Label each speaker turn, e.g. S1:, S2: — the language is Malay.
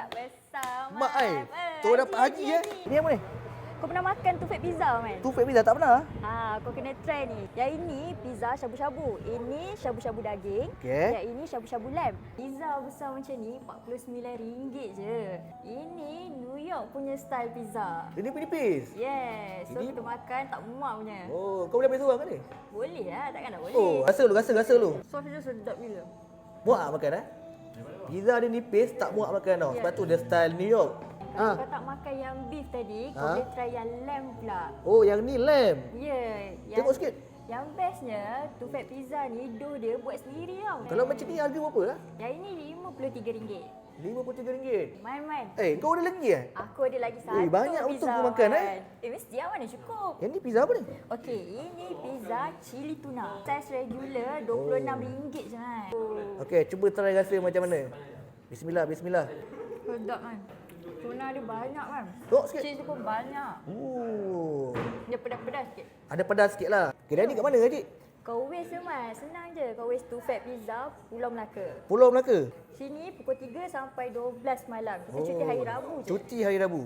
S1: Tak besar, Man.
S2: Mak ai, tu dapat haji ya. Ni apa ni?
S1: Kau pernah makan Tufek Pizza, Man?
S2: Tu fake pizza tak pernah?
S1: Kau kena try ni. Yang ini pizza shabu-shabu. Ini shabu-shabu daging.
S2: Okey.
S1: Yang ini shabu-shabu lamb. Pizza besar macam ni RM49 je. Ini New York punya style pizza.
S2: Ini penipis.
S1: Yes. So
S2: Ini-
S1: kita makan tak muak punya.
S2: Oh, kau boleh ambil seorang ke ni?
S1: Boleh lah, takkan tak boleh.
S2: Oh, rasa lu.
S1: Sos dia sedap gila.
S2: Muak makan Pizza dia nipis, tak muak makan tau. Sebab tu dia style New York.
S1: Kalau kau tak makan yang beef tadi, kau boleh try yang lamb pula.
S2: Oh, yang ni lamb.
S1: Ya.
S2: Tengok sikit.
S1: Yang bestnya, Tufek Pizza ni dough dia buat sendiri tau.
S2: Kalau macam ni harga berapa lah?
S1: Yang ini RM53.
S2: RM53.
S1: Man.
S2: Kau ada lagi
S1: Aku ada lagi satu
S2: banyak
S1: pizza.
S2: untung kau makan,
S1: Mesti yang mana cukup.
S2: Yang ni pizza apa ni?
S1: Okey, ini pizza cili tuna. Saiz regular RM26 je, Man.
S2: Okey, cuba try rasa macam mana. Bismillah.
S1: Sedap, Man. Tuna dia banyak, Man.
S2: Tengok sikit.
S1: Cheese dia pun banyak. Dia pedas-pedas sikit.
S2: Ada pedas sikit lah. Kedai ni kat mana, Cik?
S1: Kau waste je, Man. Senang je. Kau waste Tufek Pizza, Pulau Melaka.
S2: Pulau Melaka?
S1: Sini pukul 3 sampai 12 malam. Kita cuti hari Rabu je.
S2: Cuti hari Rabu.